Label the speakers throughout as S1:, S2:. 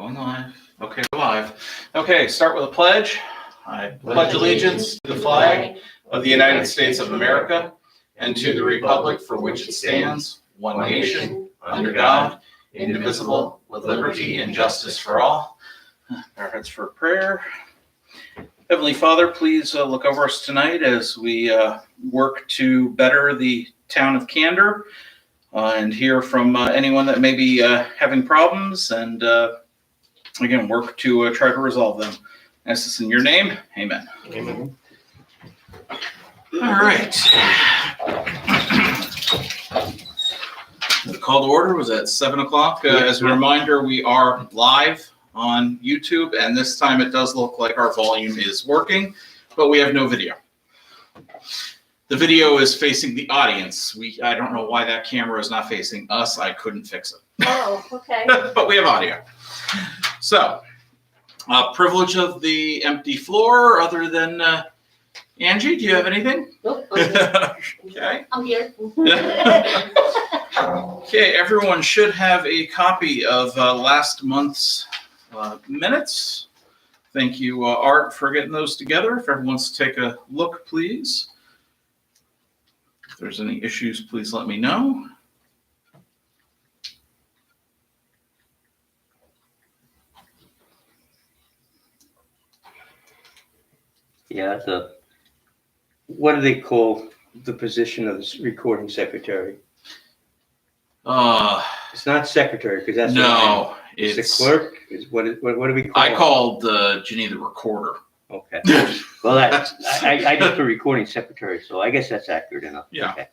S1: Going live. Okay, we're live. Okay, start with a pledge. I pledge allegiance to the flag of the United States of America and to the republic for which it stands, one nation, under God, indivisible, with liberty and justice for all. Our heads for prayer. Heavenly Father, please look over us tonight as we work to better the town of Candor and hear from anyone that may be having problems and again, work to try to resolve them. I ask this in your name. Amen.
S2: Amen.
S1: All right. The call to order was at 7 o'clock. As a reminder, we are live on YouTube, and this time it does look like our volume is working, but we have no video. The video is facing the audience. I don't know why that camera is not facing us. I couldn't fix it.
S3: Oh, okay.
S1: But we have audio. So, privilege of the empty floor, other than Angie, do you have anything?
S3: Nope.
S1: Okay.
S3: I'm here.
S1: Okay, everyone should have a copy of last month's minutes. Thank you, Art, for getting those together. If everyone wants to take a look, please. If there's any issues, please let me know.
S2: Yeah, what do they call the position of the recording secretary? It's not secretary, because that's
S1: No,
S2: it's the
S1: it's
S2: clerk. What do we call
S1: I
S2: it?
S1: called Ginny the recorder.
S2: Okay. Well, I just put recording secretary, so I guess that's accurate enough.
S1: Yeah.
S2: Okay.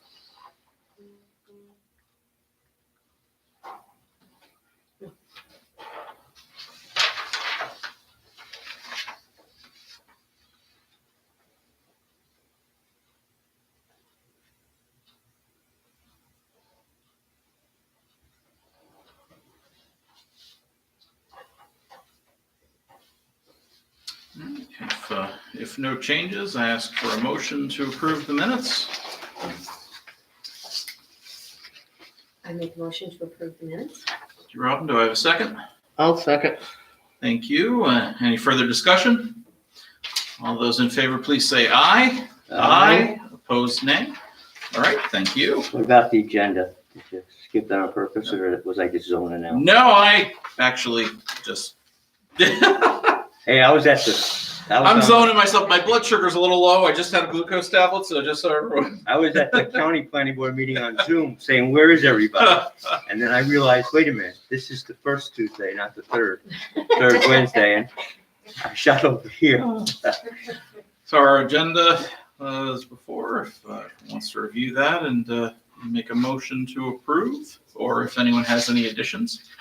S1: If no changes, I ask for a motion to approve the minutes.
S3: I make a motion to approve the minutes.
S1: Robin, do I have a second?
S2: I'll second.
S1: Thank you. Any further discussion? All those in favor, please say aye. Aye. Opposed, nay. All right, thank you.
S2: What about the agenda? Did you skip that on purpose, or was I just zoning out?
S1: No, I actually just.
S2: Hey,
S1: I'm zoning myself. My blood sugar's a little low. I just had a glucose tablet, so just so everyone.
S2: I was at the county planning board meeting on Zoom saying, where is everybody? And then I realized, wait a minute, this is the first Tuesday, not the third Wednesday. And I shot over here.
S1: So our agenda is before, if wants to review that and make a motion to approve, or if anyone has any additions.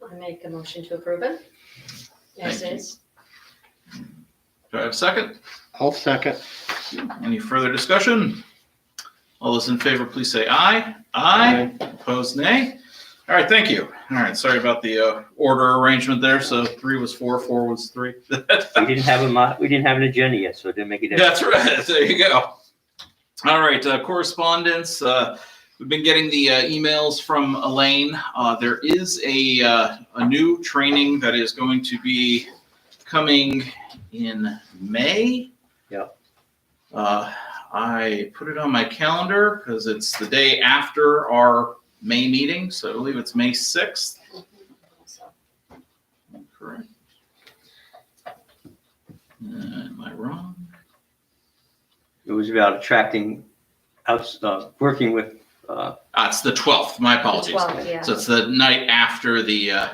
S3: I make a motion to approve it. Yes,
S1: Thank
S3: it is.
S1: Do I have a second?
S2: I'll second.
S1: Any further discussion? All those in favor, please say aye. Aye. Opposed, nay. All right, thank you. All right, sorry about the order arrangement there. So 3 was 4, 4 was 3.
S2: We didn't have an agenda yet, so it didn't make a difference.
S1: That's right. There you go. All right, correspondence. We've been getting the emails from Elaine. There is a new training that is going to be coming in May.
S2: Yeah.
S1: I put it on my calendar because it's the day after our May meeting, so I believe it's May 6th. Correct. Am I wrong?
S2: It was about attracting, working with.
S1: It's the 12th. My apologies.
S3: 12, yeah.
S1: So it's the night after the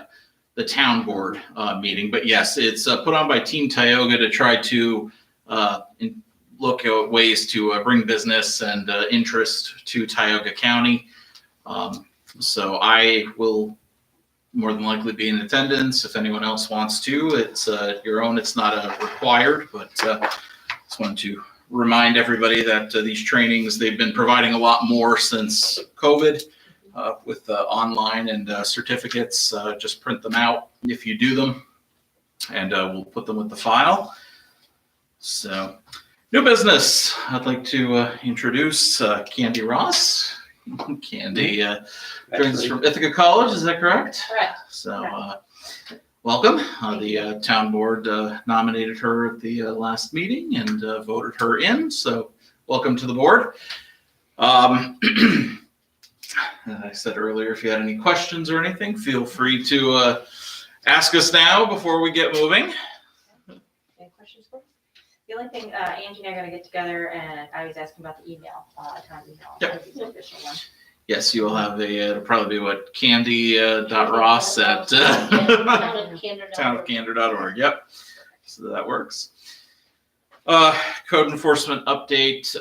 S1: town board meeting. But yes, it's put on by Team Tioga to try to look at ways to bring business and interest to Tioga County. So I will more than likely be in attendance. If anyone else wants to, it's your own. It's not required, but just wanted to remind everybody that these trainings, they've been providing a lot more since COVID with online and certificates. Just print them out if you do them, and we'll put them with the file. So, new business. I'd like to introduce Candy Ross. Candy joins us
S2: Actually,
S1: from Ithaca College, is that correct?
S3: Correct.
S1: So, welcome. The town board nominated her at the last meeting and voted her in, so welcome to the board. As I said earlier, if you had any questions or anything, feel free to ask us now before we get moving.
S3: Any questions for us? The only thing, Angie and I are gonna get together and I was asking about the email, town email.
S1: Yep.
S3: The official one.
S1: Yes, you will have it'll probably be what, candy.ross at townofcandor.org. Yep. So that works. Code enforcement update.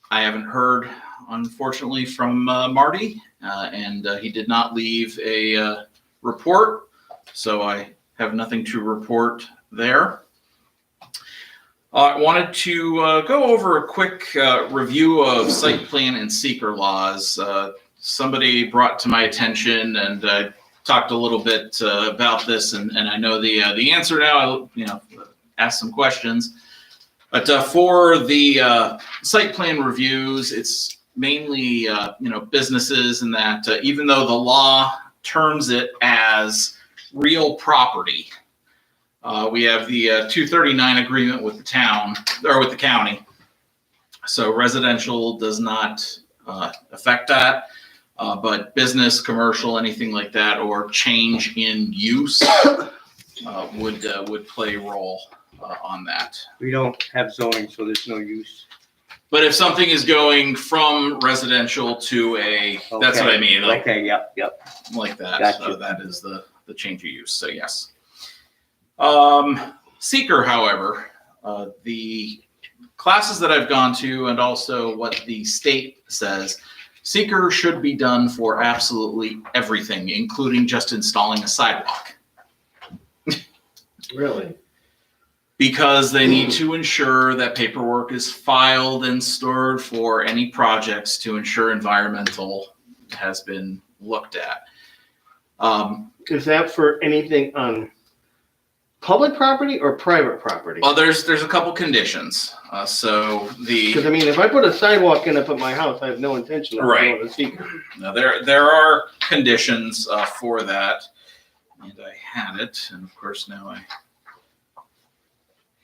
S1: I haven't heard, unfortunately, from Marty, and he did not leave a report, so I have nothing to report there. I wanted to go over a quick review of site plan and seeker laws. Somebody brought to my attention, and I talked a little bit about this, and I know the answer now. I asked some questions, but for the site plan reviews, it's mainly businesses, and that even though the law terms it as real property. We have the 239 agreement with the town, or with the county. So residential does not affect that, but business, commercial, anything like that, or change in use would play a role on that.
S2: we don't have zoning, so there's no use.
S1: But if something is going from residential to that's what I mean, like,
S2: Okay, yep.
S1: like that.
S2: Gotcha.
S1: So that is the change of use. So yes. Seeker, however, the classes that I've gone to and also what the state says, seeker should be done for absolutely everything, including just installing a sidewalk.
S4: Really?
S1: Because they need to ensure that paperwork is filed and stored for any projects to ensure environmental has been looked at.
S4: Is that for anything on public property or private property?
S1: Well, there's a couple conditions. So
S4: Because I mean, if I put a sidewalk in up at my house, I have no intention of
S1: Right.
S4: going to seeker.
S1: now there are conditions for that, and I had it, and of course now I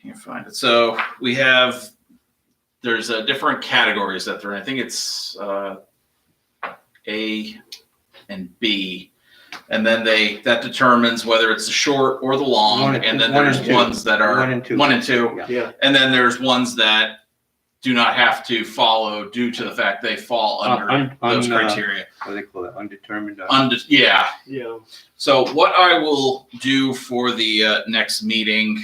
S1: can't find it. So there's different categories that they're in. I think it's A and B. And then that determines whether it's the short or the long.
S2: One
S1: And then
S2: one
S1: there's
S2: and two.
S1: ones that are
S2: One and two.
S1: 1 and 2.
S2: Yeah.
S4: Yeah.
S1: And then there's ones that do not have to follow due to the fact they fall under those criteria.
S2: What do they call it? Undetermined.
S1: Yeah.
S4: Yeah.
S1: So what I will do for the next meeting,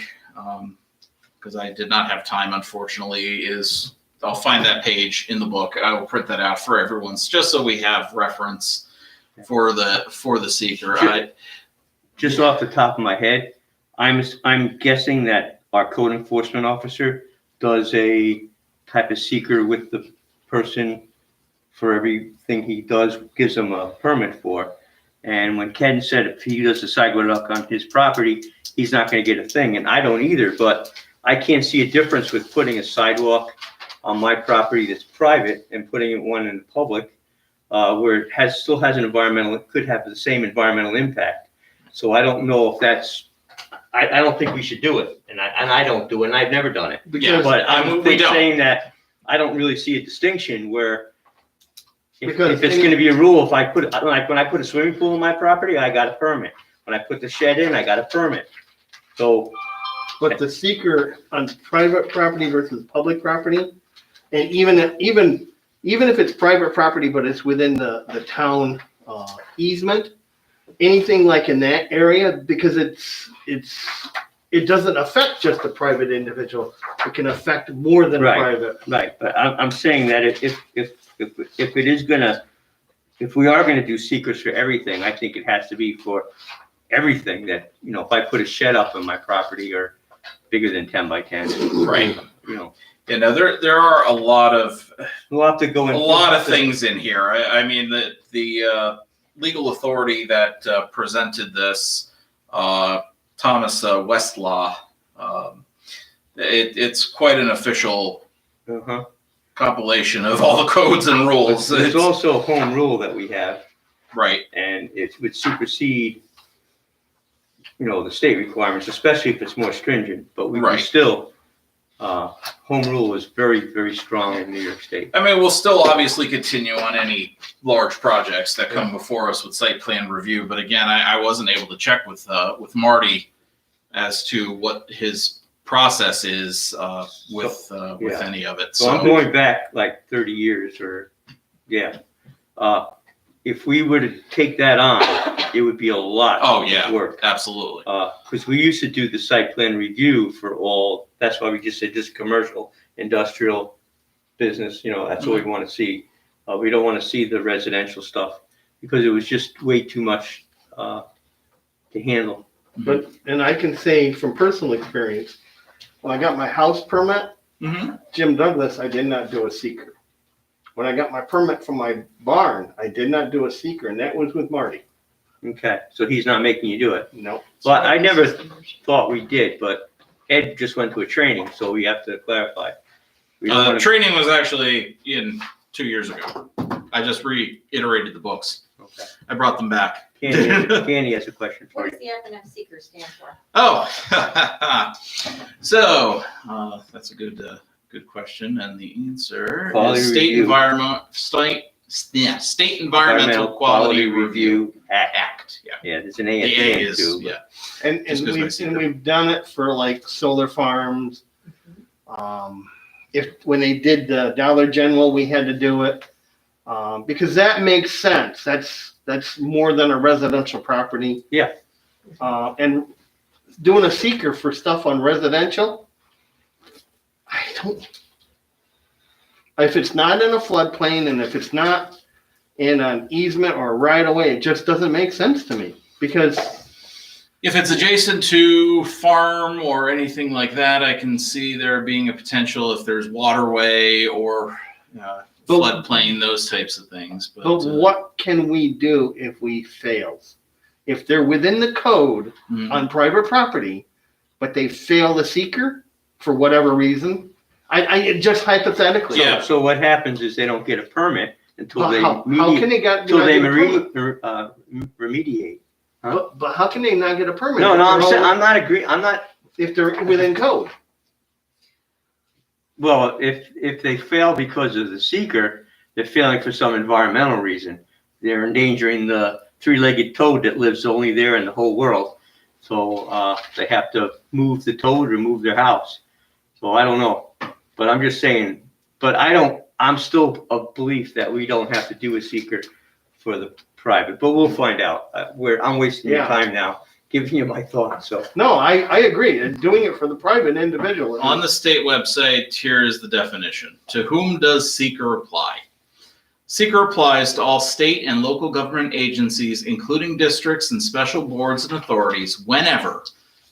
S1: because I did not have time, unfortunately, is I'll find that page in the book. I will print that out for everyone's, just so we have reference for the seeker.
S2: Just off the top of my head, I'm guessing that our code enforcement officer does a type of seeker with the person for everything he does, gives him a permit for. And when Ken said if he does a sidewalk on his property, he's not going to get a thing, and I don't either. But I can't see a difference with putting a sidewalk on my property that's private and putting one in the public, where it still has it could have the same environmental impact. So I don't know if that's, I don't think we should do it, and I don't do it, and I've never done it.
S1: Yeah,
S2: But I'm
S1: we don't.
S2: saying that I don't really see a distinction where
S4: Because
S2: if it's going to be a rule, if I put, like when I put a swimming pool in my property, I got a permit. When I put the shed in, I got a permit. So
S4: But the seeker on private property versus public property, and even if it's private property, but it's within the town easement, anything like in that area, because it doesn't affect just the private individual. It can affect more than
S2: Right.
S4: private.
S2: right, but I'm saying that if it is gonna, if we are gonna do seekers for everything, I think it has to be for everything that, if I put a shed up on my property or bigger than 10 by 10,
S1: Right.
S2: Know,
S1: there are a lot of
S2: we'll have to go in.
S1: things in here. I mean, the legal authority that presented this, Thomas Westlaw, it's quite an official
S2: Uh-huh.
S1: compilation of all the codes and rules.
S2: There's also a home rule that we have,
S1: Right.
S2: and it would supersede, the state requirements, especially if it's more stringent, but we can
S1: Right.
S2: still, home rule is very, very strong in New York State.
S1: I mean, we'll still obviously continue on any large projects that come before us with site plan review. But again, I wasn't able to check with Marty as to what his process is with any of it.
S2: So I'm going back like 30 years if we were to take that on, it would be a lot of work.
S1: Absolutely.
S2: Because we used to do the site plan review for all, that's why we just said just commercial, industrial, business, that's what we want to see. We don't want to see the residential stuff because it was just way too much to handle.
S4: But, and I can say from personal experience, when I got my house permit, Jim Douglas, I did not do a seeker. When I got my permit for my barn, I did not do a seeker, and that was with Marty.
S2: Okay, so he's not making you do it.
S4: No.
S2: Well, I never thought we did, but Ed just went to a training, so we have to clarify. We don't wanna-
S1: Training was actually in 2 years ago. I just reiterated the books.
S2: Okay.
S1: I brought them back.
S2: Candy has a question for
S3: What
S2: you.
S3: does the acronym seeker stand for?
S1: Oh, so that's a good question, and the answer
S2: Quality
S1: is State
S2: Review.
S1: State Environmental Quality Review Act. Yeah,
S2: Yeah, there's an A at
S1: the
S2: the
S1: A
S2: end
S1: is
S2: too.
S1: yeah.
S4: And
S1: Just 'cause my seeker.
S4: we've done it for like solar farms. When they did the Dollar General, we had to do it. Because that makes sense. That's more than a residential property.
S2: Yeah.
S4: And doing a seeker for stuff on residential, if it's not in a floodplain and if it's not in an easement or a right of way, it just doesn't make sense to me. Because
S1: If it's adjacent to farm or anything like that, I can see there being a potential if there's waterway or floodplain, those types of things.
S4: but what can we do if we fail? If they're within the code on private property, but they fail the seeker for whatever reason, I just hypothetically.
S1: Yeah.
S2: So what happens is they don't get a permit until they
S4: How can they get?
S2: until they
S4: not get a permit?
S2: remediate.
S4: But how can they not get a permit?
S2: No,
S4: if
S2: I'm
S4: they're
S2: saying,
S4: all-
S2: I'm not agree, I'm not,
S4: If they're within code.
S2: well, if they fail because of the seeker, they're failing for some environmental reason. They're endangering the three-legged toad that lives only there in the whole world. So, they have to move the toad or move their house. So I don't know, but I'm just saying, I'm still of belief that we don't have to do a seeker for the private, but we'll find out. I'm wasting your
S4: Yeah.
S2: time now, giving you my thoughts, so.
S4: No, I agree. And doing it for the private individual.
S1: On the state website, here is the definition. To whom does seeker apply? Seeker applies to all state and local government agencies, including districts and special boards and authorities, whenever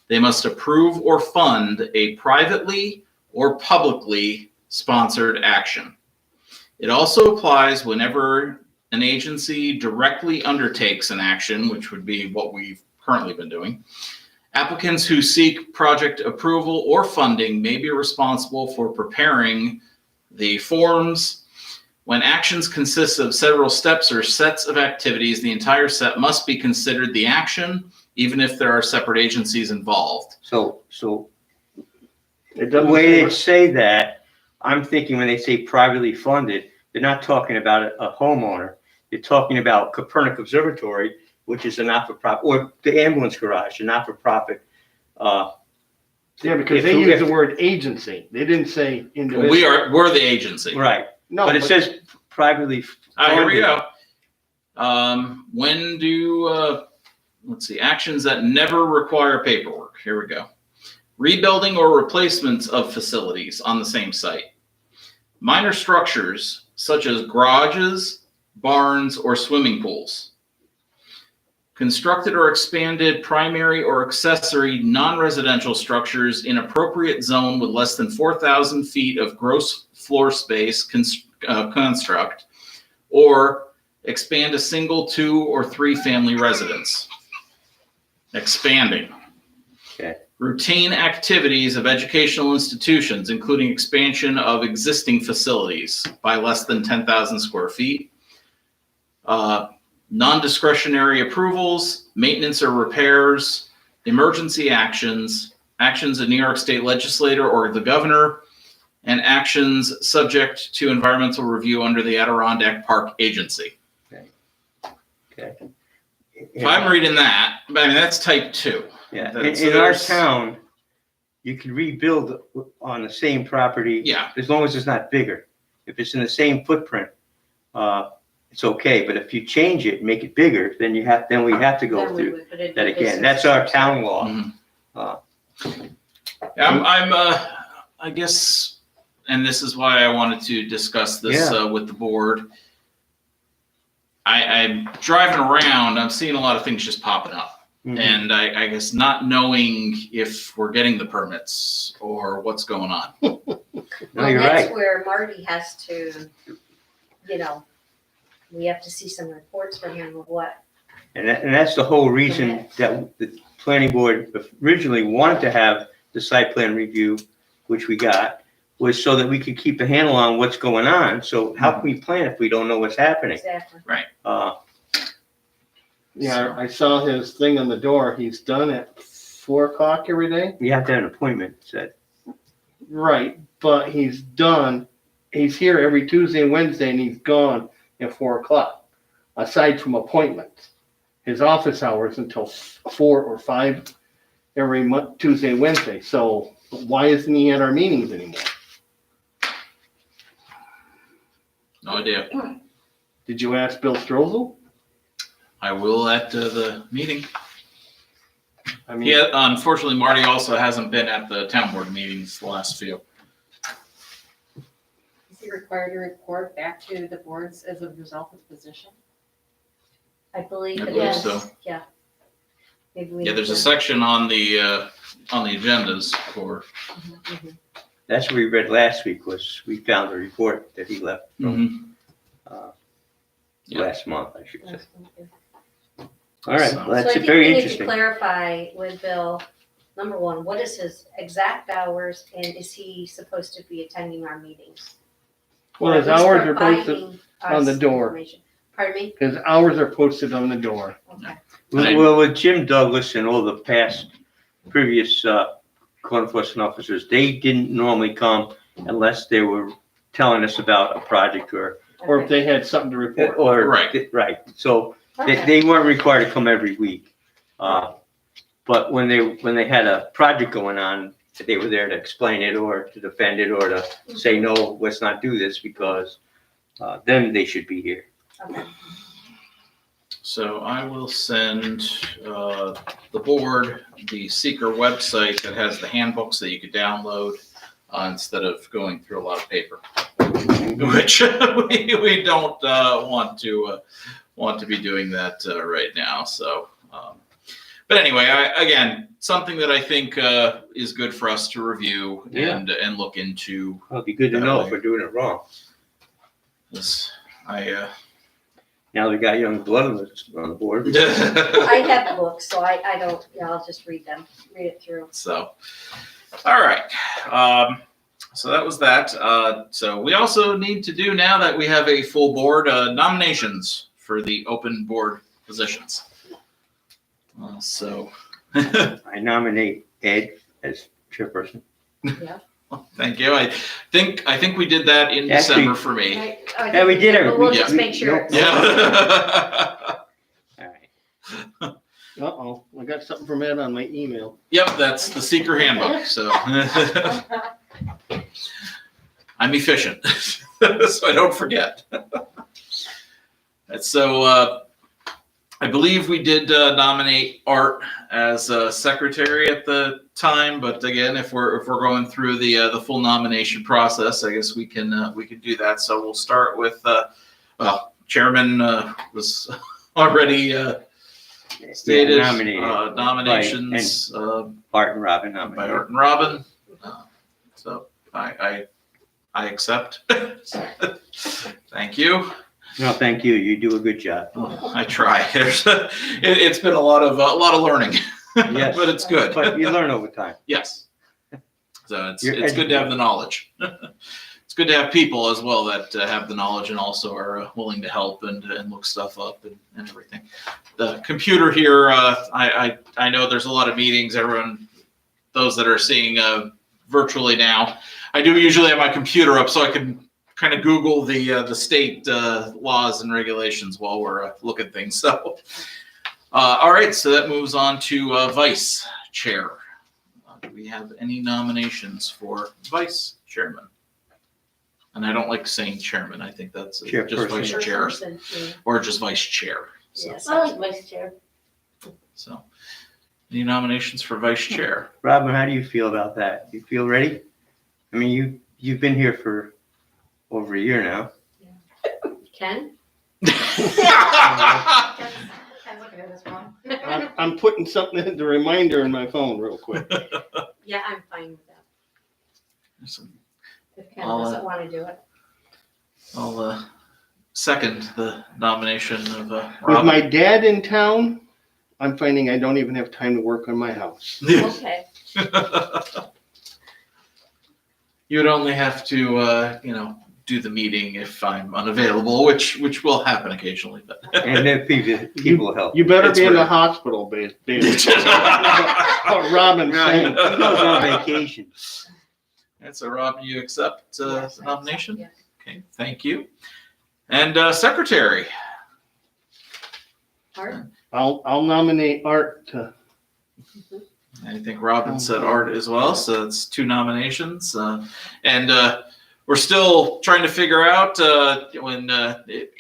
S1: they must approve or fund a privately or publicly sponsored action. It also applies whenever an agency directly undertakes an action, which would be what we've currently been doing. Applicants who seek project approval or funding may be responsible for preparing the forms. When actions consist of several steps or sets of activities, the entire set must be considered the action, even if there are separate agencies involved.
S2: So
S4: It
S2: the
S4: doesn't
S2: way
S4: say
S2: they say that, I'm thinking when they say privately funded, they're not talking about a homeowner. They're talking about Copernic Observatory, which is a not-for-profit, or the ambulance garage, a not-for-profit.
S4: Yeah, because they use the word agency. They didn't say individual.
S1: We're the agency.
S2: Right,
S4: No,
S2: but it says privately
S1: Here we
S2: funded.
S1: go. When do, let's see, actions that never require paperwork. Here we go. Rebuilding or replacements of facilities on the same site. Minor structures such as garages, barns, or swimming pools. Constructed or expanded primary or accessory non-residential structures in appropriate zone with less than 4,000 feet of gross floor space construct, or expand a single, 2, or 3 family residence. Expanding.
S2: Okay.
S1: routine activities of educational institutions, including expansion of existing facilities by less than 10,000 square feet. Non-discretionary approvals, maintenance or repairs, emergency actions, actions of New York State legislator or the governor, and actions subject to environmental review under the Adirondack Park Agency.
S2: Okay.
S1: If I'm reading that, I mean, that's type 2.
S2: Yeah,
S1: So
S2: in our
S1: there's-
S2: town, you can rebuild on the same property.
S1: Yeah.
S2: As long as it's not bigger. If it's in the same footprint, it's okay, but if you change it, make it bigger, then we have to go
S3: Then we
S2: through
S3: would put it in
S2: that again.
S3: business.
S2: That's our town law.
S1: Mhm. I guess, and this is why I wanted to discuss this with the board. I'm driving around, I'm seeing a lot of things just popping up.
S2: Mhm.
S1: And I guess not knowing if we're getting the permits or what's going on.
S2: No,
S5: Well,
S2: you're
S5: that's
S2: right.
S5: where Marty has to, we have to see some reports from him of what.
S2: And that's the whole reason that the planning board originally wanted to have the site plan review, which we got, was so that we could keep a handle on what's going on. So how can we plan if we don't know what's happening?
S5: Exactly.
S4: Yeah, I saw his thing on the door. He's done at 4 o'clock every day.
S2: You have to have an appointment set.
S4: Right, but he's done. He's here every Tuesday and Wednesday, and he's gone at 4 o'clock. Aside from appointments, his office hours until 4 or 5 every Tuesday and Wednesday. So why isn't he at our meetings anymore?
S1: No idea.
S4: Did you ask Bill Strozel?
S1: I will at the meeting.
S4: I mean,
S1: Yeah, unfortunately, Marty also hasn't been at the town board meetings the last few.
S3: Is he required to report back to the boards as a result of position?
S5: I believe
S1: I
S5: it
S1: believe
S5: is.
S1: so.
S5: Yeah. Maybe we
S1: Yeah, there's a
S5: need to-
S1: section on the agendas for.
S5: Mhm.
S2: That's what we read last week was we found the report that he left from
S1: Yeah.
S2: last month, I should say.
S5: That's good.
S2: All right,
S1: So-
S2: well,
S5: So I
S2: that's
S5: think
S2: very
S5: we need to
S2: interesting.
S5: clarify with Bill, number one, what is his exact hours and is he supposed to be attending our meetings?
S4: well,
S5: Or
S4: his
S5: at least
S4: hours are posted.
S5: providing
S4: on the
S5: us
S4: door.
S5: information. Pardon me?
S4: His hours are posted on the door.
S5: Okay.
S2: Well, with Jim Douglas and all the past previous code enforcement officers, they didn't normally come unless they were telling us about a project or,
S4: Or if they had something to report.
S2: right. So
S5: Okay.
S2: they weren't required to come every week. But when they had a project going on, they were there to explain it or to defend it or to say, no, let's not do this because then they should be here.
S5: Okay.
S1: So I will send the board the seeker website that has the handbooks that you could download instead of going through a lot of paper, which we don't want to be doing that right now. So, but anyway, again, something that I think is good for us to review and look into.
S2: Well, it'd be good to know if we're doing it wrong.
S1: This,
S2: Now we got young blood on the board.
S5: I have books, so I don't, I'll just read it through.
S1: So, all right. So that was that. So we also need to do, now that we have a full board, nominations for the open board positions. So
S2: I nominate Ed as chairperson.
S1: thank you. I think we did that in
S2: Actually-
S1: December for me.
S2: Yeah, we did everything.
S5: We'll
S1: Yeah.
S5: just make sure.
S1: Yeah.
S2: All right.
S4: Uh-oh, I got something from Ed on my email.
S1: Yep, that's the seeker handbook. So I'm efficient, so I don't forget. And so I believe we did nominate Art as secretary at the time, but again, if we're going through the full nomination process, I guess we can do that. So we'll start with chairman was already stated.
S2: Nominated.
S1: Nominations
S2: Art and Robin
S1: by
S2: nominated.
S1: Art and Robin. So I accept. Thank you.
S2: No, thank you. You do a good job.
S1: I try. It's been a lot of learning.
S2: Yes.
S1: but it's good.
S2: But you learn over time.
S1: Yes. So it's
S2: You're
S1: good to have
S2: educated.
S1: the knowledge. It's good to have people as well that have the knowledge and also are willing to help and look stuff up and everything. The computer here, I know there's a lot of meetings. Everyone, those that are seeing virtually now, I do usually have my computer up so I can kind of Google the state laws and regulations while we're looking things. So, all right, so that moves on to vice chair. Do we have any nominations for vice chairman? And I don't like saying chairman. I think that's just
S2: Chairperson.
S1: vice chair
S5: Person, yeah.
S1: or just vice chair. So,
S5: Yes, I like vice chair.
S1: so, any nominations for vice chair?
S2: Robin, how do you feel about that? You feel ready? I mean, you've been here for over a year now.
S5: Ken?
S3: Ken's looking at this one.
S4: I'm putting something in the reminder in my phone real quick.
S5: Yeah, I'm fine with that.
S1: Listen,
S5: If Ken
S1: I'll,
S5: doesn't want to do it.
S1: I'll second the nomination of
S4: With
S1: Robin.
S4: my dad in town, I'm finding I don't even have time to work on my house.
S5: Okay.
S1: You would only have to, do the meeting if I'm unavailable, which will happen occasionally. But
S2: And then people help.
S4: You better
S1: It's
S4: be in the
S1: rare.
S4: hospital, babe. What Robin's
S2: Right.
S4: saying.
S2: He goes on vacation.
S1: And so, Rob, you accept
S5: Yes,
S1: the nomination?
S5: yes.
S1: Okay, thank you. And secretary.
S5: Art?
S4: I'll nominate Art to,
S1: I think Robin said Art as well, so it's 2 nominations. And we're still trying to figure out when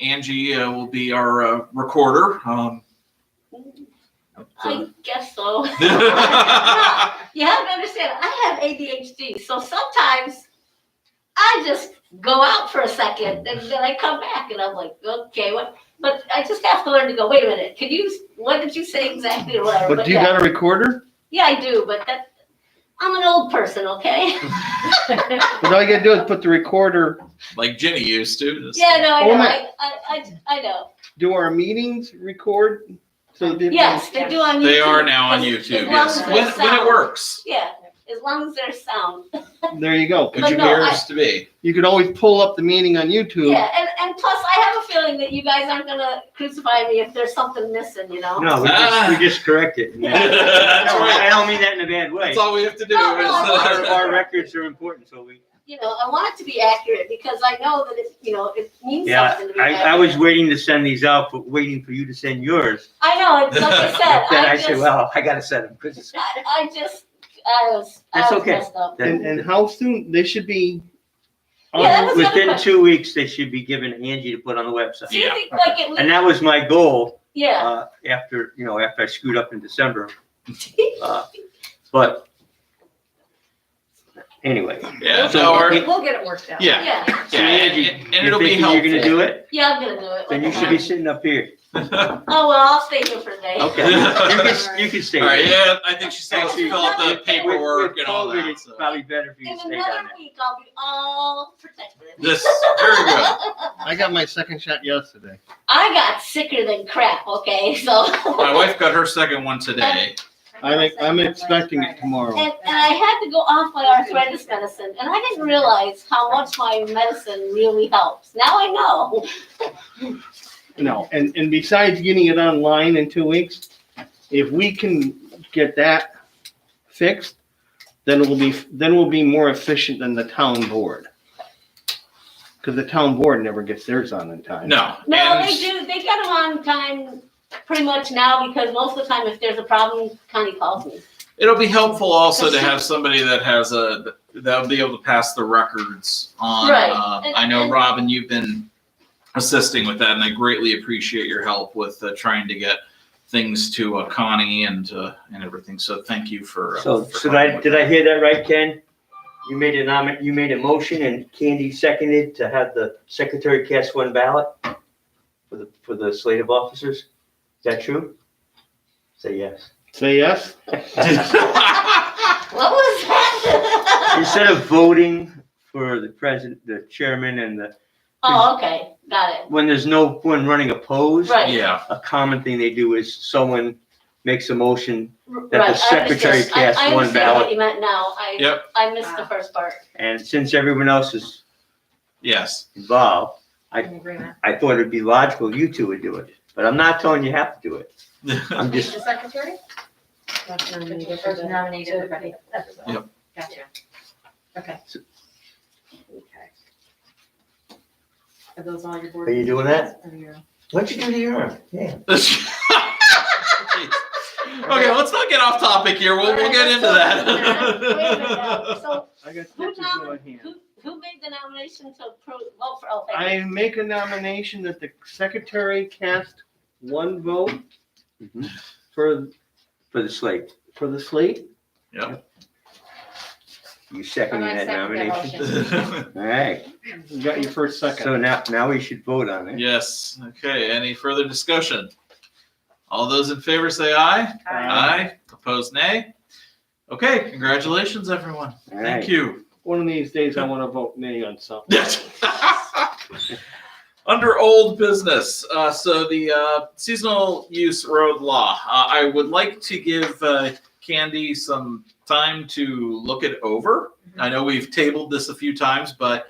S1: Angie will be our recorder.
S6: I guess so. You have to understand, I have ADHD, so sometimes I just go out for a second and then I come back and I'm like, okay, what? But I just have to learn to go, wait a minute, what did you say exactly or whatever?
S4: but do you
S6: yeah.
S4: got a recorder?
S6: Yeah, I do, but I'm an old person, okay?
S4: But all you gotta do is put the recorder,
S1: Like Ginny used to. Just-
S6: Yeah, no, I
S4: Oh,
S6: know,
S4: man.
S6: I know.
S4: do our meetings record? So people-
S6: Yes, they do on YouTube.
S1: They are now on
S6: As-
S1: YouTube,
S6: as long
S1: yes.
S6: as
S1: When
S6: there's
S1: it
S6: sound.
S1: works,
S6: Yeah, as long as there's sound.
S4: There you go.
S1: which
S6: But no,
S1: appears to be.
S4: You could always pull up the meeting on YouTube.
S6: Yeah, and plus I have a feeling that you guys aren't gonna crucify me if there's something missing, you know?
S2: No, we just correct it.
S6: Yeah.
S1: That's
S2: No,
S1: right.
S2: I don't mean that in a bad way.
S1: That's all we have to do.
S6: No,
S1: is,
S2: Our records are important, so we.
S6: You know, I want it to be accurate because I know that it means
S2: Yeah,
S6: something to be
S2: I
S6: accurate.
S2: was waiting to send these out, but waiting for you to send yours.
S6: I know, it's like I said,
S2: Then I
S6: I
S2: said,
S6: just,
S2: well, I gotta send them.
S6: I was
S2: That's okay.
S6: messed up.
S4: And how soon, they should be.
S6: Yeah, that was the other
S2: Within
S6: question.
S2: 2 weeks, they should be given Angie to put on the website.
S6: Do you
S1: Yeah.
S6: think like at
S2: And
S6: least,
S2: that was my goal,
S6: yeah,
S2: after I screwed up in December. But anyway.
S1: yeah,
S2: So-
S1: no, we're-
S5: We'll get it worked out.
S1: yeah,
S6: yeah,
S1: yeah,
S2: Angie,
S1: and it'll
S2: you
S1: be
S2: thinking
S1: helpful.
S2: you're gonna do it?
S6: yeah, I'm gonna do it.
S2: Then you should be sitting up here.
S6: Oh, well, I'll stay here for a day.
S2: Okay. You can stay
S1: All right,
S2: there.
S1: yeah, I think she still has to fill out the
S2: With
S1: paperwork and all
S2: COVID,
S1: that.
S2: it's
S1: So.
S2: probably better for you
S6: In
S2: to stay
S6: another
S2: down there.
S6: week, I'll be all protected.
S1: This very good.
S4: I got my second shot yesterday.
S6: I got sicker than crap, okay, so.
S1: My wife got her second one today.
S4: I'm expecting it tomorrow.
S6: And I had to go off my arthritis medicine, and I didn't realize how much my medicine really helps. Now I know.
S4: No, and besides getting it online in 2 weeks, if we can get that fixed, then we'll be more efficient than the town board. Because the town board never gets theirs on in time.
S1: No.
S6: No,
S1: and-
S6: they do. They get them on time pretty much now because most of the time, if there's a problem, Connie calls me.
S1: It'll be helpful also to have somebody that has that'll be able to pass the records on.
S6: Right.
S1: I know, Robin, you've been assisting with that, and I greatly appreciate your help with trying to get things to Connie and everything. So thank you for.
S2: So,
S1: for
S2: did I hear that right, Ken? You made a motion and Candy seconded to have the secretary cast one ballot for the slate of officers? Is that true? Say yes.
S4: Say yes?
S6: What was that?
S2: Instead of voting for the president, the chairman, and
S6: Oh, okay, got it.
S2: when there's no one running opposed,
S6: Right.
S1: Yeah.
S2: a common thing they do is someone makes a motion
S6: Right,
S2: that the
S6: I
S2: secretary
S6: understand.
S2: cast
S6: I
S2: one
S6: understand what
S2: ballot.
S6: you meant now.
S1: Yep.
S6: I missed the first part.
S2: And since everyone else is
S1: Yes.
S2: involved,
S3: In agreement.
S2: I thought it'd be logical you two would do it. But I'm not telling you have to do it. I'm
S3: Who's
S2: just,
S3: the secretary?
S5: That's
S3: The
S5: nominated for
S3: person
S5: the-
S3: nominated the deputy.
S1: Yep.
S3: Gotcha. Okay.
S5: Okay.
S3: Are those all your board?
S2: Are you doing that?
S3: Or your-
S2: why don't you do the urn? Yeah.
S1: Okay, let's not get off topic here. We'll get into
S6: Wait a minute now.
S1: that.
S6: So
S4: I got
S6: who
S4: pictures in my
S6: nom-
S4: hand.
S6: who made the nomination to approve, vote for, okay.
S4: I make a nomination that the secretary cast one vote
S2: Mhm.
S4: for,
S2: For the slate.
S4: for the slate.
S2: You seconding
S3: I
S2: that
S3: second that
S2: nomination? All right.
S4: You got your first second.
S2: So now we should vote on it.
S1: Yes. Okay. Any further discussion? All those in favor say aye. Aye. Opposed, nay. Okay. Congratulations, everyone.
S2: All
S1: Thank
S2: right.
S1: you.
S4: One of these days I want to vote nay on something.
S1: Yes. Under old business, so the seasonal use road law. I would like to give Candy some time to look it over. I know we've tabled this a few times, but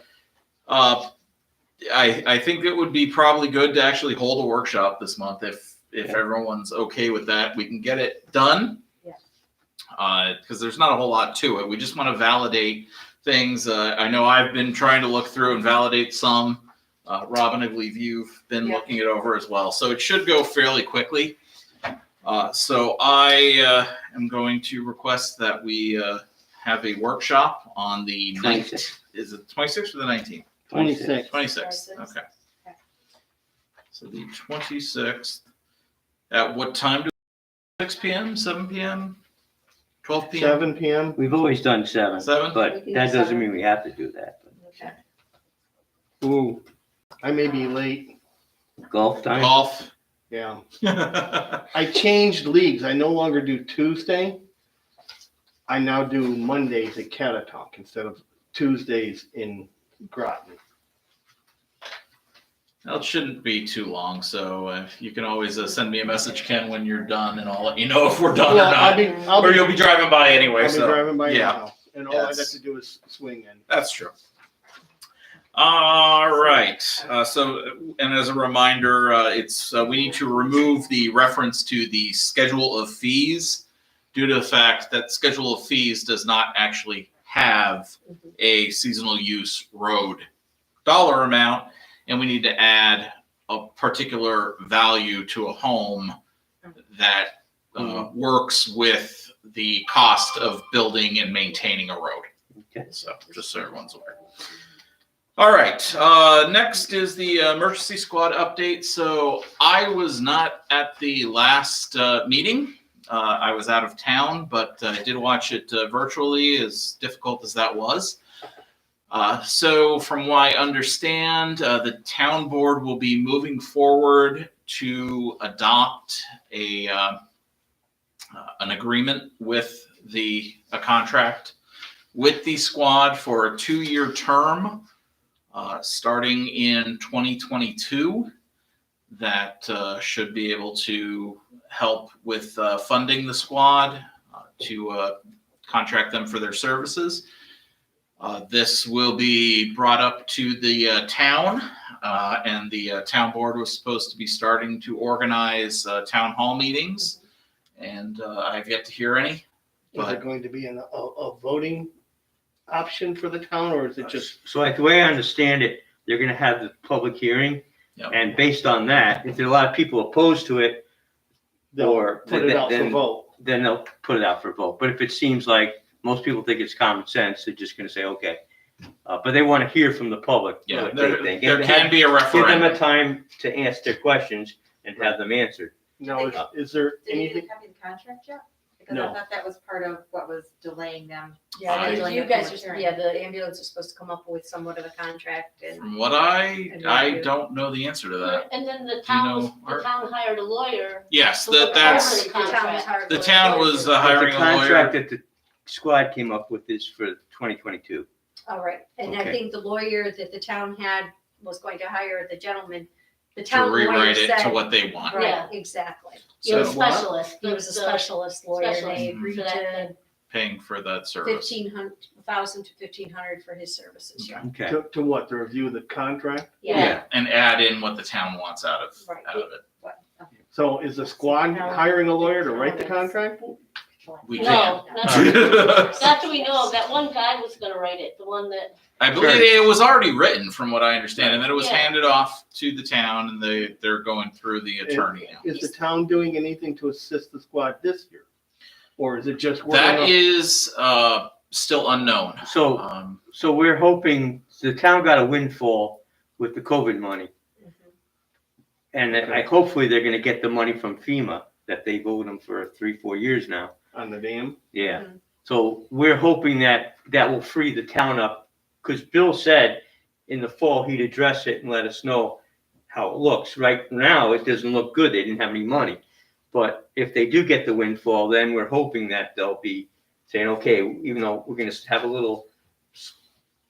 S1: I think it would be probably good to actually hold a workshop this month if everyone's okay with that. We can get it done. Because there's not a whole lot to it. We just want to validate things. I know I've been trying to look through and validate some. Robin, I believe you've been looking it over as well. So it should go fairly quickly. So I am going to request that we have a workshop on the
S2: 26th.
S1: Is it 26th or the 19th?
S4: 26.
S1: 26th. Okay. So the 26th. At what time? 6 p.m., 7 p.m., 12 p.m.?
S4: 7 p.m.
S2: We've always done 7.
S1: 7?
S2: But that doesn't mean we have to do that.
S5: Okay.
S4: Ooh, I may be late.
S2: Golf time?
S1: Golf.
S4: Yeah. I changed leagues. I no longer do Tuesday. I now do Mondays at Catatonk instead of Tuesdays in Groton.
S1: Well, it shouldn't be too long, so you can always send me a message, Ken, when you're done, and I'll let you know if we're done or
S4: Well,
S1: not. Or you'll be driving by anyway,
S4: I'll be
S1: so.
S4: driving by
S1: yeah.
S4: now, and all I got
S1: That's-
S4: to do is swing in.
S1: That's true. All right. And as a reminder, it's we need to remove the reference to the schedule of fees due to the fact that schedule of fees does not actually have a seasonal use road dollar amount, and we need to add a particular value to a home that works with the cost of building and maintaining a road.
S2: Okay.
S1: So just so everyone's aware. All right. Next is the emergency squad update. So I was not at the last meeting. I was out of town, but I did watch it virtually, as difficult as that was. So from what I understand, the town board will be moving forward to adopt an agreement with a contract with the squad for a 2-year term, starting in 2022. That should be able to help with funding the squad to contract them for their services. This will be brought up to the town, and the town board was supposed to be starting to organize town hall meetings, and I've yet to hear any.
S4: Is it going to be a voting option for the town, or is it just?
S2: So like the way I understand it, they're gonna have the public hearing.
S1: Yep.
S2: And based on that, if there are a lot of people opposed to it,
S4: They'll
S2: Or
S4: put it out for
S2: then-
S4: vote.
S2: then they'll put it out for a vote. But if it seems like most people think it's common sense, they're just gonna say, okay. But they want to hear from the public.
S1: Yeah,
S2: what
S1: there,
S2: they think.
S1: there
S2: And
S1: can be a
S2: Give them
S1: referendum.
S2: a time to answer their questions and have them answered.
S4: Now, is there
S3: Did you
S4: anything?
S3: get a copy of the contract yet? Because
S4: No.
S3: I thought that was part of what was delaying them.
S6: Yeah,
S3: Delaying
S5: You
S3: the
S5: guys
S3: public
S5: are,
S3: hearing.
S5: yeah, the ambulance is supposed to come up with somewhat of a contract and.
S1: From what I don't know the answer to that.
S6: And then the
S1: you
S6: town,
S1: know,
S6: the town hired a lawyer.
S1: Yes,
S6: to look
S1: that's,
S6: over the contract.
S1: the town was
S2: But
S1: hiring
S2: the
S1: a lawyer.
S2: contract that the squad came up with is for 2022.
S5: All right, and I
S2: Okay.
S5: think the lawyer that the town had was going to hire the gentleman The
S1: to
S5: town lawyer
S1: rewrite it to
S5: said,
S1: what they want.
S5: right, exactly.
S6: You're a
S1: So-
S6: specialist.
S5: He was a specialist lawyer, and they
S6: specialist
S5: agreed
S6: for that
S5: to
S6: thing.
S1: Paying for that service.
S5: 1,000 to 1,500 for his services, yeah.
S2: Okay.
S4: To what, to review the contract?
S6: Yeah.
S1: And add in what the town wants out of
S5: Right.
S1: it.
S4: So is the squad hiring a lawyer to write the contract?
S1: We
S6: No,
S1: can't.
S6: not that we know of. That one guy was gonna write it, the one that,
S1: I believe it was already written, from what I understand, and then it was
S6: Yeah.
S1: handed off to the town, and they're going through the attorney now.
S4: Is the town doing anything to assist the squad this year? Or is it just working
S1: That
S4: off-
S1: is still unknown.
S2: So, so we're hoping, the town got a windfall with the COVID money. And hopefully they're gonna get the money from FEMA that they've owed them for 3-4 years now.
S4: on the dam?
S2: Yeah.
S5: Mhm.
S2: So we're hoping that that will free the town up, because Bill said in the fall he'd address it and let us know how it looks. Right now, it doesn't look good. They didn't have any money. But if they do get the windfall, then we're hoping that they'll be saying, okay, even though we're gonna have a little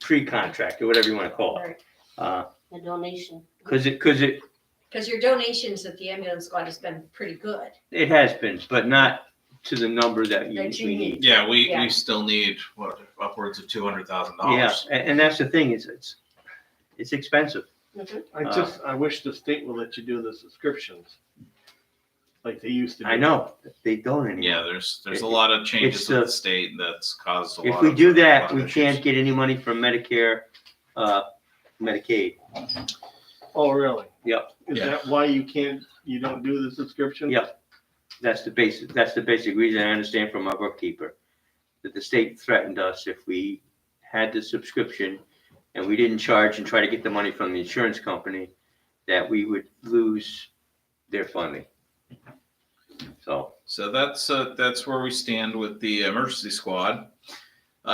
S2: pre-contract or whatever you wanna call it.
S5: Right.
S6: the donation.
S2: Because
S5: Because your donations at the ambulance squad has been pretty good.
S2: it has been, but not to the number that
S5: That you
S2: we
S5: need.
S2: need.
S1: Yeah, we
S5: Yeah.
S1: still need, what, upwards of $200,000.
S2: Yeah, and that's the thing, is it's expensive.
S4: I wish the state would let you do the subscriptions. Like they used to do.
S2: I know, they don't anymore.
S1: Yeah, there's a lot of changes
S2: It's,
S1: with the state that's caused a lot
S2: If
S1: of.
S2: we do
S1: lot
S2: that,
S1: of
S2: we
S1: issues.
S2: can't get any money from Medicare, Medicaid.
S4: Oh, really?
S2: Yep.
S4: Is
S1: Yeah.
S4: that why you don't do the subscription?
S2: Yep. That's the basic reason I understand from my bookkeeper, that the state threatened us if we had the subscription and we didn't charge and try to get the money from the insurance company, that we would lose their funding.
S1: So that's where we stand with the emergency squad.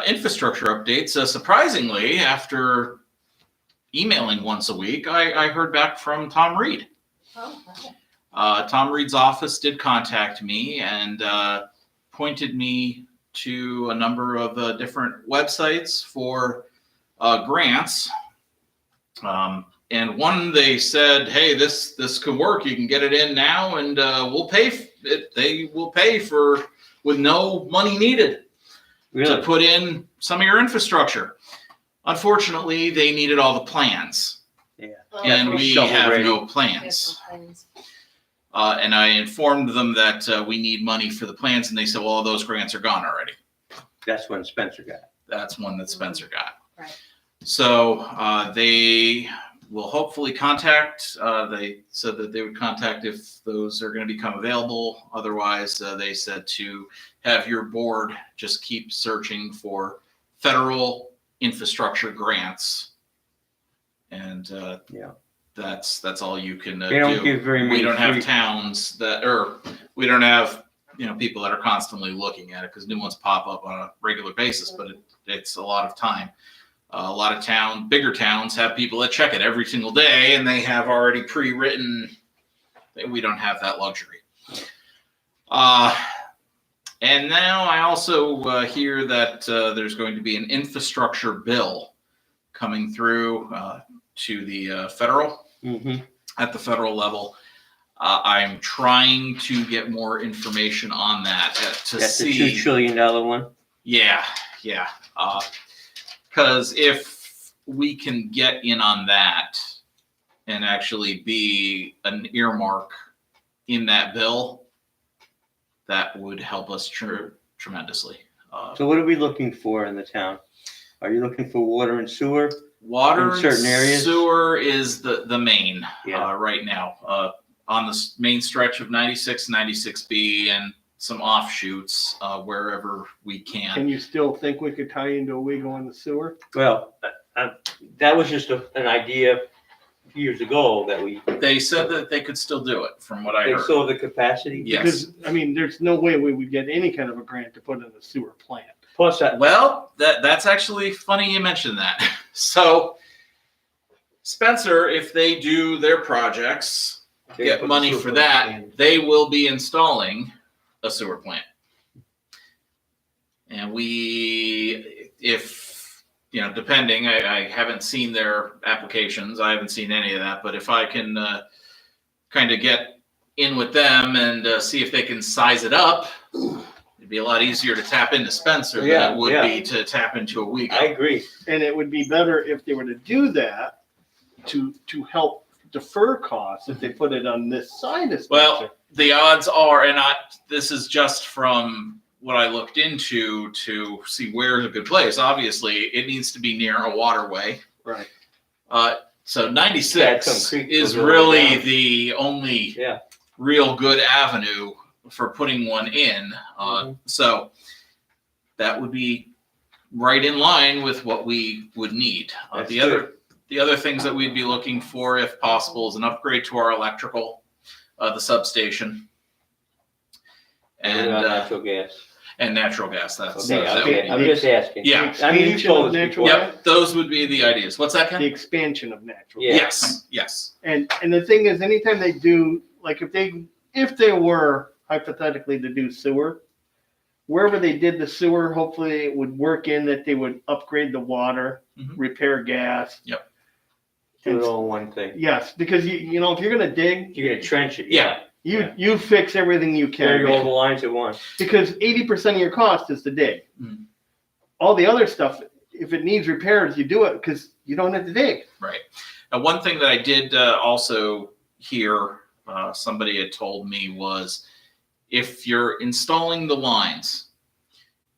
S1: Infrastructure updates. Surprisingly, after emailing once a week, I heard back from Tom Reed.
S5: Oh, okay.
S1: Tom Reed's office did contact me and pointed me to a number of different websites for grants. And one, they said, hey, this could work. You can get it in now, and we'll pay. They will pay for with no money needed to
S2: Really?
S1: put in some of your infrastructure. Unfortunately, they needed all the plans,
S5: Oh,
S1: and
S2: we're
S1: we
S2: shovel
S1: have
S2: ready.
S1: no
S5: there's
S1: plans.
S5: some plans.
S1: And I informed them that we need money for the plans, and they said, well, those grants are gone already.
S2: That's when Spencer got it.
S1: That's one that Spencer got.
S5: Right.
S1: So they will hopefully contact, they said that they would contact if those are going to become available. Otherwise, they said to have your board just keep searching for federal infrastructure grants. And
S2: Yeah.
S1: that's all you can
S2: They don't
S1: do.
S2: give very many
S1: We don't have
S2: free-
S1: towns that, or we don't have, people that are constantly looking at it, because new ones pop up on a regular basis, but it's a lot of time. A lot of bigger towns have people that check it every single day, and they have already pre-written. We don't have that luxury. And now I also hear that there's going to be an infrastructure bill coming through to the federal.
S2: Mm-hmm.
S1: At the federal level. I'm trying to get more information on that to
S2: That's the
S1: see.
S2: $2 trillion one.
S1: Yeah. Because if we can get in on that and actually be an earmark in that bill, that would help us tremendously.
S2: So what are we looking for in the town? Are you looking for water and sewer?
S1: Water
S2: in certain
S1: and
S2: areas?
S1: sewer is the main
S2: Yeah.
S1: right now. On the main stretch of 96, 96B, and some offshoots wherever we can.
S4: Can you still think we could tie into a wiggle on the sewer?
S2: Well, that was just an idea years ago that
S1: They said that they could still do it, from what I
S2: they
S1: heard.
S2: saw the capacity.
S1: Yes.
S4: Because, there's no way we would get any kind of a grant to put in a sewer plant.
S2: Plus,
S1: Well, that's actually funny you mentioned that. So, Spencer, if they do their projects,
S2: they
S1: get
S2: put the
S1: money
S2: sewer
S1: for
S2: plant
S1: that,
S2: in.
S1: they will be installing a sewer plant. And depending, I haven't seen their applications, I haven't seen any of that, but if I can kind of get in with them and see if they can size it up, it'd be a lot easier to tap into Spencer than
S2: Yeah,
S1: it would
S2: yeah.
S1: be to tap into a Wego.
S2: I agree.
S4: And it would be better if they were to do that to help defer costs if they put it on this side of Spencer.
S1: Well, the odds are, and this is just from what I looked into to see where's a good place. Obviously, it needs to be near a waterway.
S4: Right.
S1: So
S2: Yeah,
S1: 96
S2: some creek
S1: is
S2: goes all the way
S1: really
S2: down.
S1: the only
S2: Yeah.
S1: real good avenue for putting one in. So that would be right in line with what we would need.
S2: That's
S1: The other things that we'd be looking for, if possible, is an upgrade to our electrical, the substation, and
S2: Natural gas.
S1: natural gas. That's
S2: Okay,
S1: that would
S2: okay,
S1: be-
S2: I'm just asking.
S1: Yeah.
S2: I mean, you
S4: Expansion
S2: told
S4: of
S2: us
S4: natural
S2: before.
S1: Yep, those would be the ideas. What's that,
S4: The
S1: Ken?
S4: expansion of natural.
S2: Yeah.
S1: Yes.
S4: And the thing is, anytime they do, like if they were hypothetically to do sewer, wherever they did the sewer, hopefully it would work in that they would upgrade the water,
S1: Mhm.
S4: repair gas.
S1: Yep.
S2: Do it all in one thing.
S4: Yes, because you know, if you're gonna dig,
S2: You're gonna trench it.
S1: Yeah.
S4: you fix everything you
S2: Carry all
S4: can.
S2: the lines at once.
S4: Because 80% of your cost is to dig.
S1: Mhm.
S4: All the other stuff, if it needs repairs, you do it because you don't have to dig.
S1: Right. Now, one thing that I did also hear somebody had told me was if you're installing the lines,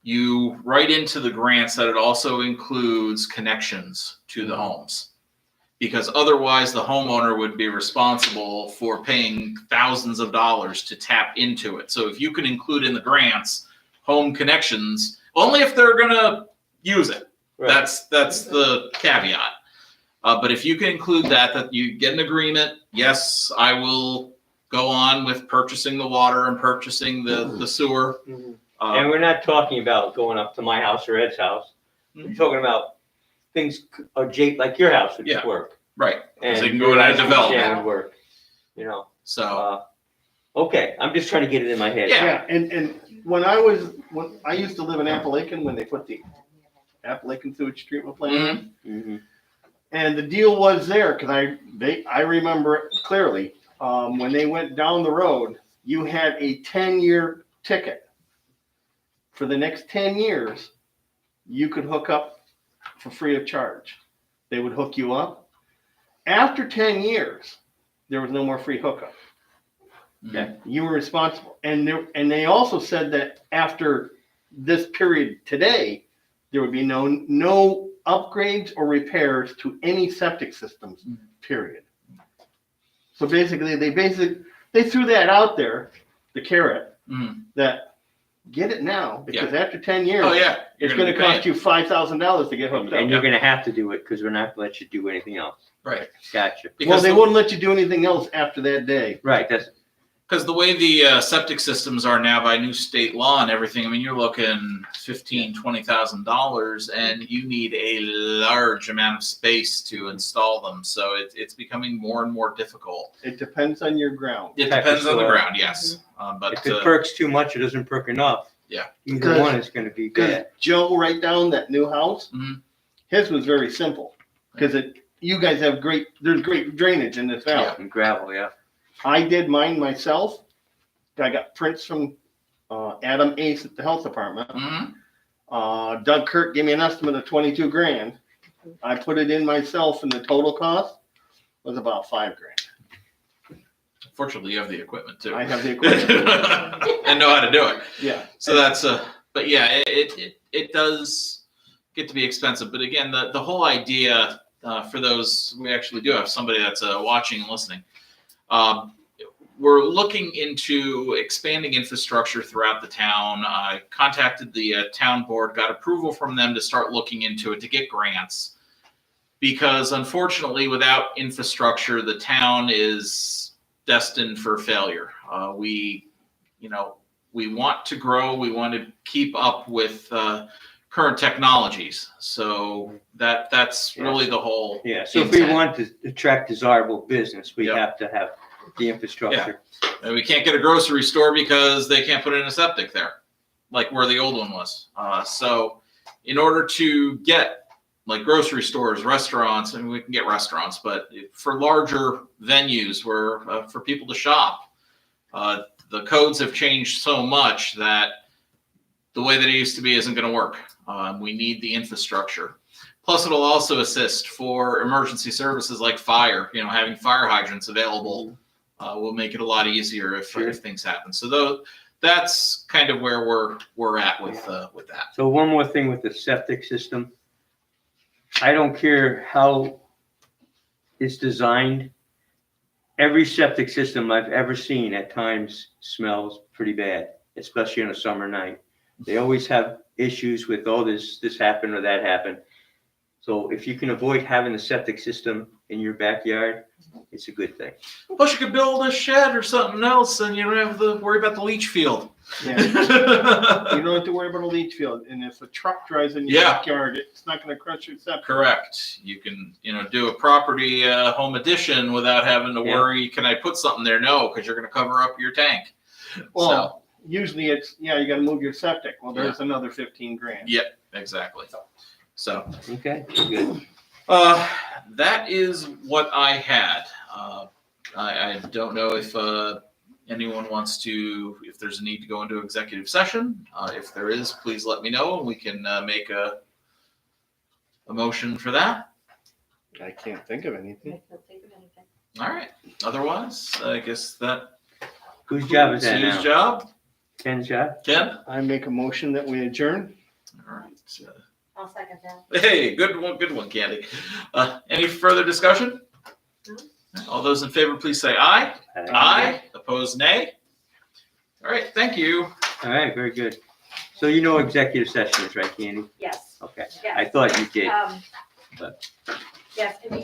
S1: you write into the grants that it also includes connections to the homes. Because otherwise the homeowner would be responsible for paying thousands of dollars to tap into it. So if you can include in the grants home connections, only if they're gonna use it.
S2: Right.
S1: That's the caveat. But if you can include that you get an agreement, yes, I will go on with purchasing the water and purchasing the sewer.
S2: And
S1: Uh,
S2: we're not talking about going up to my house or Ed's house. We're talking about things like your house would
S1: Yeah.
S2: work.
S1: right.
S2: And
S1: they can go in a
S2: your
S1: development.
S2: house would work. You know.
S1: So
S2: Okay, I'm just trying to get it in my head.
S1: Yeah.
S4: And when I used to live in Appalachian when they put the Appalachian sewage treatment plant in.
S2: Mhm.
S4: And the deal was there, because I remember it clearly, when they went down the road, you had a 10-year ticket. For the next 10 years, you could hook up for free of charge. They would hook you up. After 10 years, there was no more free hookup.
S1: Okay.
S4: You were responsible. And they also said that after this period today, there would be no upgrades or repairs to any septic systems, period. So basically, they threw that out there, the carrot,
S1: Mhm.
S4: that get it now, because after 10 years,
S1: Oh yeah,
S4: it's going to cost you $5,000 to get hooked
S2: And
S4: up.
S2: you're gonna have to do it because we're not gonna let you do anything else.
S1: right.
S2: Gotcha.
S4: Well,
S1: Because
S4: they wouldn't let you do anything else after that day.
S2: Right, that's,
S1: Because the way the septic systems are now by new state law and everything, I mean, you're looking $15,000-$20,000, and you need a large amount of space to install them. So it's becoming more and more difficult.
S4: It depends on your ground.
S1: It
S2: Type of
S1: depends on the
S2: soil.
S1: ground, yes. But
S2: if it perks too much, it doesn't perk enough.
S1: Yeah.
S2: Either
S4: Because-
S2: one is gonna be
S4: Because
S2: bad.
S4: Joe, right down that new house,
S1: Mhm.
S4: his was very simple. Because you guys have there's great drainage in this valley.
S2: And gravel, yeah.
S4: I did mine myself. I got prints from Adam Ace at the health department.
S1: Mhm.
S4: Doug Kirk gave me an estimate of 22 grand. I put it in myself, and the total cost was about $5,000.
S1: Fortunately, you have the equipment too.
S4: I have the equipment.
S1: and know how to do it.
S4: Yeah.
S1: So that's but yeah, it does get to be expensive. But again, the whole idea for those, we actually do have somebody that's watching and listening. We're looking into expanding infrastructure throughout the town. I contacted the town board, got approval from them to start looking into it to get grants. Because unfortunately, without infrastructure, the town is destined for failure. We want to grow. We want to keep up with current technologies. So that's really the whole.
S2: Yeah, so if we
S1: intent.
S2: want to attract desirable business, we
S1: Yep.
S2: have to have the infrastructure.
S1: And we can't get a grocery store because they can't put in a septic there, like where the old one was. So in order to get like grocery stores, restaurants, and we can get restaurants, but for larger venues where for people to shop, the codes have changed so much that the way that it used to be isn't going to work. We need the infrastructure. Plus, it'll also assist for emergency services like fire. Having fire hydrants available will make it a lot easier if things happen. So that's kind of where we're at with that.
S2: So one more thing with the septic system. I don't care how it's designed. Every septic system I've ever seen at times smells pretty bad, especially on a summer night. They always have issues with, oh, this happened or that happened. So if you can avoid having a septic system in your backyard, it's a good thing.
S1: Plus, you could build a shed or something else, and you don't have to worry about the leach field.
S4: Yeah. You don't have to worry about a leach field, and if a truck drives in your backyard, it's not gonna crush your septic.
S1: Correct. You can, do a property home addition without having to worry, can I put something there? No, because you're going to cover up your tank.
S4: Well, usually it's, you gotta move your septic. Well, there's another 15 grand.
S1: Yep, exactly. So,
S2: Okay, good.
S1: that is what I had. I don't know if anyone wants to, if there's a need to go into executive session. If there is, please let me know and we can make a motion for that.
S4: I can't think of anything.
S5: I can't think of anything.
S1: All right. Otherwise, I guess that
S2: Whose job is that
S1: Sue's
S2: now?
S1: job.
S2: Ken's job?
S1: Ken?
S4: I make a motion that we adjourn.
S1: All right.
S5: I'll second that.
S1: Hey, good one, Candy. Any further discussion?
S5: No.
S1: All those in favor, please say aye. Aye. Opposed, nay. All right, thank you.
S2: All right, very good. So you know executive session is, right, Candy?
S5: Yes,
S2: Okay,
S5: yes.
S2: I thought you did.
S5: Yes, and